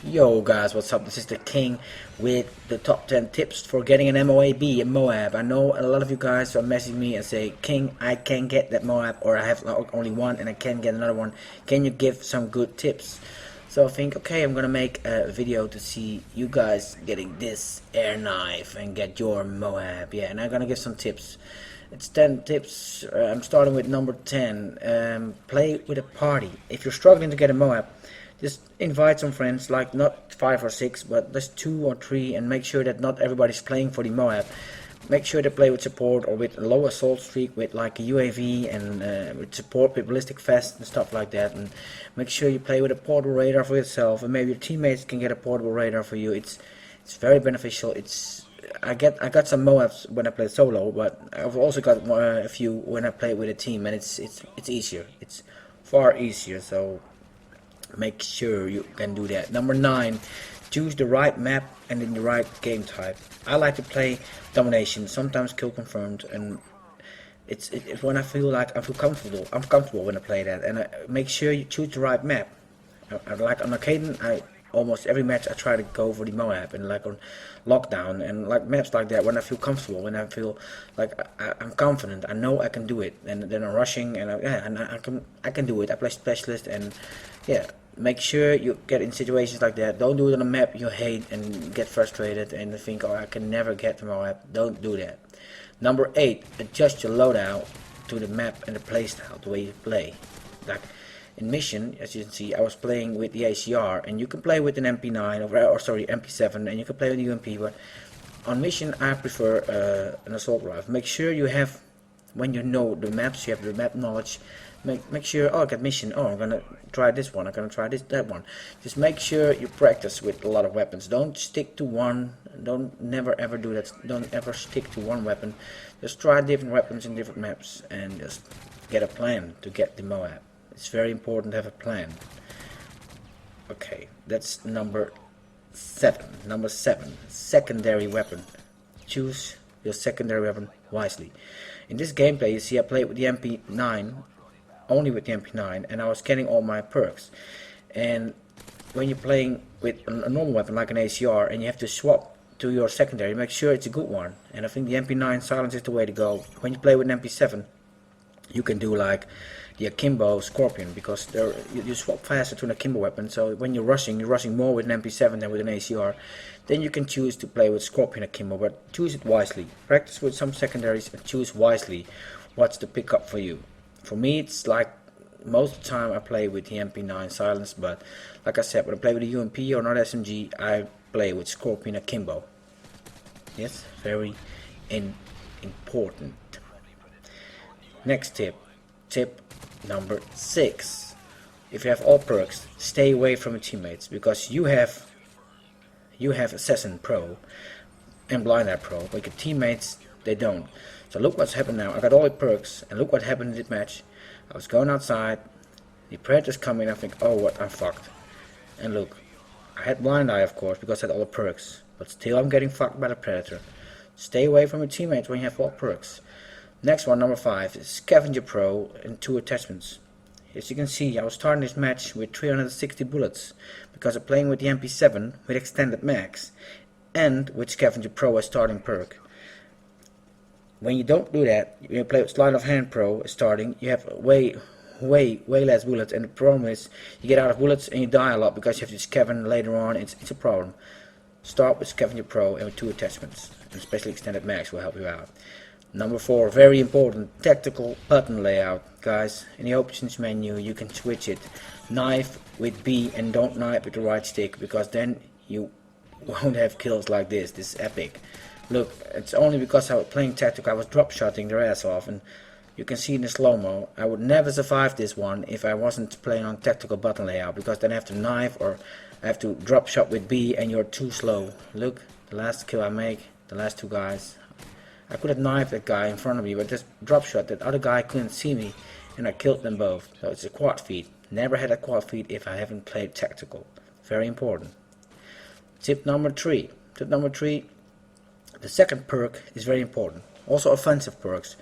Yo guys, what's up? This is the King with the top 10 tips for getting an MOAB in MOAB. I know a lot of you guys are messaging me and say, King, I can't get that MOAB, or I have only one and I can't get another one. Can you give some good tips? So I think, okay, I'm gonna make a video to see you guys getting this air knife and get your MOAB. Yeah, and I'm gonna give some tips. It's 10 tips. I'm starting with number 10. Play with a party. If you're struggling to get a MOAB, just invite some friends, like not 5 or 6, but just 2 or 3, and make sure that not everybody's playing for the MOAB. Make sure they play with support or with a low assault streak, with like a UAV, and with support with ballistic vest and stuff like that. And make sure you play with a portable radar for yourself, and maybe your teammates can get a portable radar for you. It's very beneficial. I got some MOABs when I play solo, but I've also got a few when I play with a team, and it's easier. It's far easier. So make sure you can do that. Number 9, choose the right map and in the right game type. I like to play domination, sometimes kill confirmed, and it's when I feel like I'm comfortable when I play that. And make sure you choose the right map. I like on Arcade, almost every match I try to go for the MOAB, and like on lockdown and like maps like that, when I feel comfortable, when I feel like I'm confident, I know I can do it, and then I'm rushing, and I can do it. I play specialist, and yeah, make sure you get in situations like that. Don't do it on a map you hate and get frustrated and think, oh, I can never get the MOAB. Don't do that. Number 8, adjust your loadout to the map and the playstyle, the way you play. Like in mission, as you can see, I was playing with the ACR, and you can play with an MP9 or sorry, MP7, and you can play with the UMP. But on mission, I prefer an assault rifle. Make sure you have, when you know the maps, you have the map knowledge. Make sure, oh, I got mission, oh, I'm gonna try this one, I'm gonna try that one. Just make sure you practice with a lot of weapons. Don't stick to one. Never ever do that. Don't ever stick to one weapon. Just try different weapons in different maps, and just get a plan to get the MOAB. It's very important to have a plan. Okay, that's number 7. Number 7, secondary weapon. Choose your secondary weapon wisely. In this gameplay, you see I played with the MP9, only with the MP9, and I was getting all my perks. And when you're playing with a normal weapon like an ACR, and you have to swap to your secondary, make sure it's a good one. And I think the MP9 silence is the way to go. When you play with an MP7, you can do like the Akimbo Scorpion, because you swap faster to an Akimbo weapon. So when you're rushing more with an MP7 than with an ACR. Then you can choose to play with Scorpion Akimbo, but choose it wisely. Practice with some secondaries and choose wisely what's the pickup for you. For me, it's like most of the time I play with the MP9 silence, but like I said, when I play with a UMP or not SMG, I play with Scorpion Akimbo. Yes, very important. Next tip number 6. If you have all perks, stay away from your teammates, because you have Assassin Pro and Blind Eye Pro, but your teammates, they don't. So look what's happened now. I got all the perks, and look what happened in this match. I was going outside, the Predator's coming, I think, oh what, I'm fucked. And look, I had Blind Eye of course, because I had all the perks, but still I'm getting fucked by the Predator. Stay away from your teammates when you have all perks. Next one, number 5, is Scavenger Pro and 2 attachments. As you can see, I was starting this match with 360 bullets, because I'm playing with the MP7 with extended mags, and with Scavenger Pro as starting perk. When you don't do that, when you play with Sleight of Hand Pro as starting, you have way less bullets, and the problem is you get out of bullets and you die a lot because you have to scaven later on. It's a problem. Start with Scavenger Pro and with 2 attachments, and especially extended mags will help you out. Number 4, very important, tactical button layout. Guys, in the options menu you can switch it. Knife with B and don't knife with the right stick, because then you won't have kills like this. This is epic. Look, it's only because I was playing tactical, I was drop shotting their ass off, and you can see in the slow-mo, I would never survive this one if I wasn't playing on tactical button layout, because then I have to knife or I have to drop shot with B and you're too slow. Look, the last kill I make, the last 2 guys, I could have knifed that guy in front of me, but just drop shot, that other guy couldn't see me, and I killed them both. So it's a quad feed. Never had a quad feed if I haven't played tactical. Very important. Tip number 3. Tip number 3. The second perk is very important. Also offensive perks.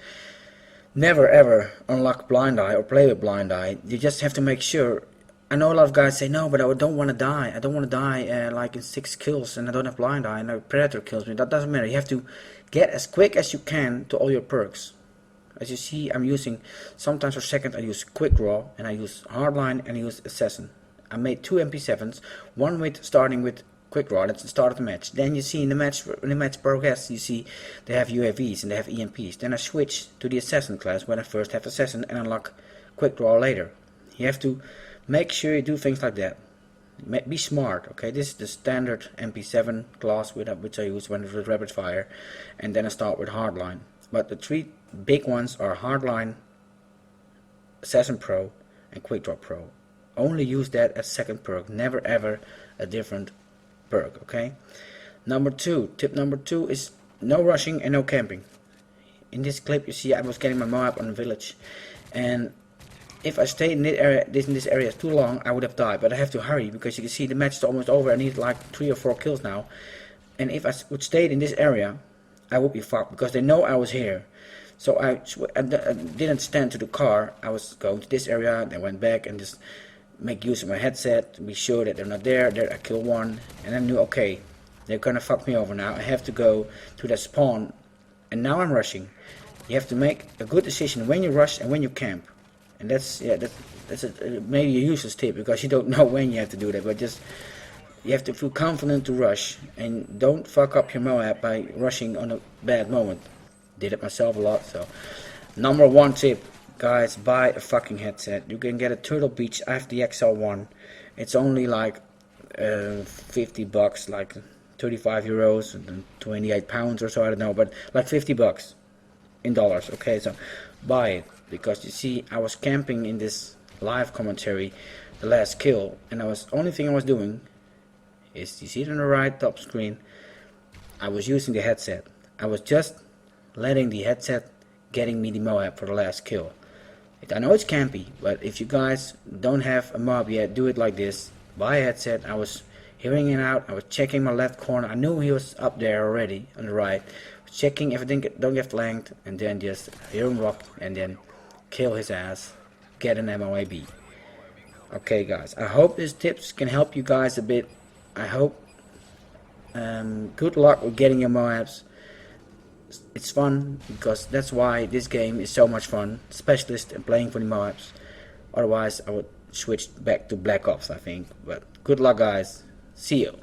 Never ever unlock Blind Eye or play with Blind Eye. You just have to make sure I know a lot of guys say no, but I don't want to die. I don't want to die like in 6 kills, and I don't have blind eye, and a predator kills me. That doesn't matter. You have to get as quick as you can to all your perks. As you see, I'm using, sometimes per second I use quick draw, and I use hardline, and I use assassin. I made 2 MP7s, one with starting with quick draw. That's the start of the match. Then you see in the match progress, you see they have UAVs and they have EMPs. Then I switch to the assassin class when I first have assassin and unlock quick draw later. You have to make sure you do things like that. Be smart, okay? This is the standard MP7 class which I use when with rapid fire, and then I start with hardline. But the 3 big ones are hardline, assassin pro, and quick draw pro. Only use that as second perk, never ever a different perk, okay? Tip number 2 is no rushing and no camping. In this clip you see I was getting my MOAB on the village, and if I stayed in this area too long, I would have died. But I have to hurry because you can see the match is almost over. I need like 3 or 4 kills now. And if I would stayed in this area, I would be fucked because they know I was here. So I didn't stand to the car. I was going to this area, then went back and just make use of my headset to be sure that they're not there. There I kill one, and I knew, okay, they're gonna fuck me over now. I have to go to that spawn, and now I'm rushing. You have to make a good decision when you rush and when you camp. And that's maybe a useless tip because you don't know when you have to do that, but just you have to feel confident to rush and don't fuck up your MOAB by rushing on a bad moment. Did it myself a lot. So number 1 tip, guys, buy a fucking headset. You can get a Turtle Beach. I have the XL1. It's only like 50 bucks, like 35 euros and 28 pounds or so, I don't know, but like 50 bucks in dollars. Okay, so buy it. Because you see, I was camping in this live commentary, the last kill, and only thing I was doing is, you see it on the right top screen, I was using the headset. I was just letting the headset getting me the MOAB for the last kill. I know it's campy, but if you guys don't have a MOAB yet, do it like this. Buy a headset. I was hearing it out. I was checking my left corner. I knew he was up there already on the right. Checking if I don't get flanked, and then just hear him rock, and then kill his ass, get an MOAB. Okay guys, I hope these tips can help you guys a bit. I hope good luck with getting your MOABs. It's fun because that's why this game is so much fun. Specialist and playing for the MOABs. Otherwise I would switch back to Black Ops, I think. But good luck guys, see you.